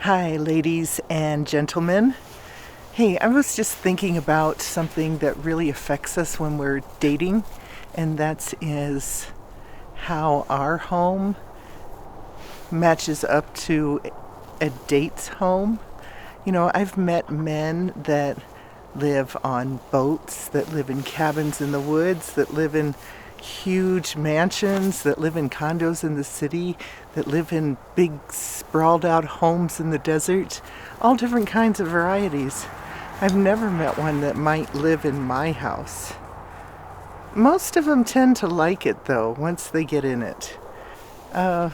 Hi, ladies and gentlemen. Hey, I was just thinking about something that really affects us when we're dating, and that is how our home matches up to a date's home. I've met men that live on boats, that live in cabins in the woods, that live in huge mansions, that live in condos in the city, that live in big sprawled out homes in the desert, all different kinds of varieties. I've never met one that might live in my house. Most of them tend to like it though, once they get in it. I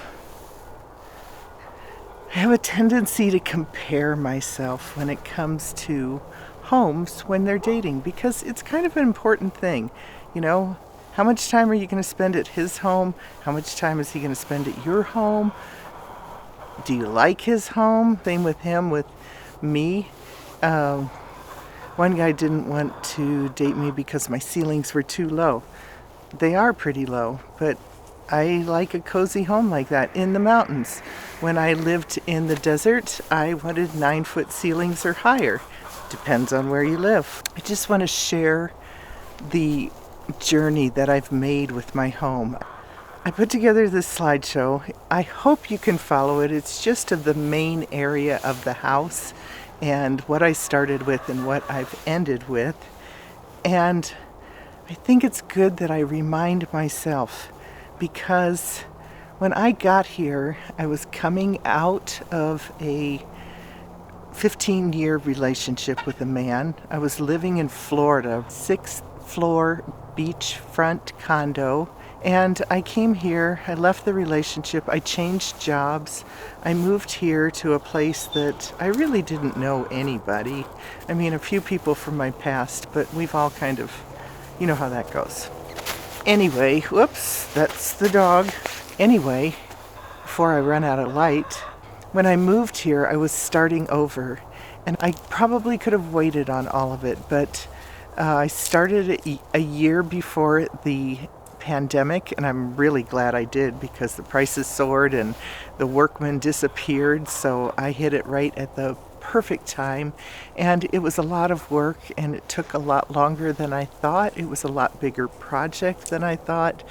have a tendency to compare myself when it comes to homes when they're dating because it's kind of an important thing. You know, how much time are you going to spend at his home? How much time is he going to spend at your home? Do you like his home? Same with him, with me. One guy didn't want to date me because my ceilings were too low. They are pretty low, but I like a cozy home like that in the mountains. When I lived in the desert, I wanted 9-foot ceilings or higher. Depends on where you live. I just want to share the journey that I've made with my home. I put together this slideshow. I hope you can follow it. It's just of the main area of the house and what I started with and what I've ended with. And I think it's good that I remind myself because when I got here, I was coming out of a 15-year relationship with a man. I was living in Florida, 6th floor beachfront condo. And I came here, I left the relationship, I changed jobs. I moved here to a place that I really didn't know anybody. I mean, a few people from my past, but we've all kind of, you know how that goes. Anyway, whoops, that's the dog. Anyway, before I run out of light, when I moved here, I was starting over. And I probably could have waited on all of it, but I started a year before the pandemic, and I'm really glad I did because the prices soared and the workmen disappeared, so I hit it right at the perfect time. And it was a lot of work, and it took a lot longer than I thought. It was a lot bigger project than I thought,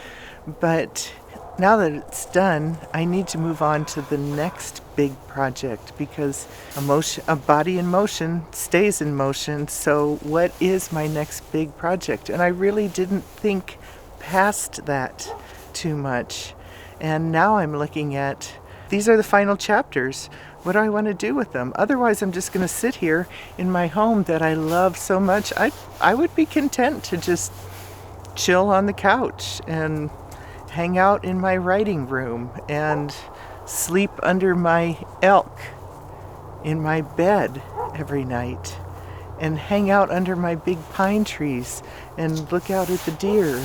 but now that it's done, I need to move on to the next big project because a body in motion stays in motion. So what is my next big project? And I really didn't think past that too much. And now I'm looking at, these are the final chapters. What do I want to do with them? Otherwise, I'm just going to sit here in my home that I love so much. I would be content to just chill on the couch and hang out in my writing room and sleep under my elk in my bed every night and hang out under my big pine trees and look out at the deer.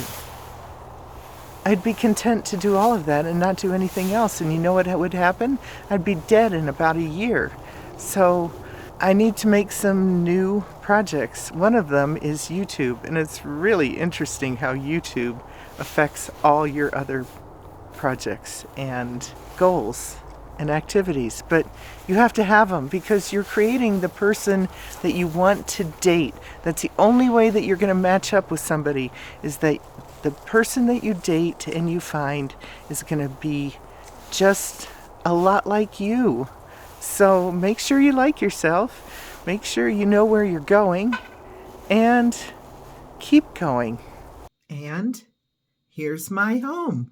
I'd be content to do all of that and not do anything else. And you know what would happen? I'd be dead in about a year. So I need to make some new projects. One of them is YouTube, and it's really interesting how YouTube affects all your other projects and goals and activities. But you have to have them because you're creating the person that you want to date. That's the only way that you're going to match up with somebody, is that the person that you date and you find is going to be just a lot like you. So make sure you like yourself, make sure you know where you're going, and keep going. And here's my home.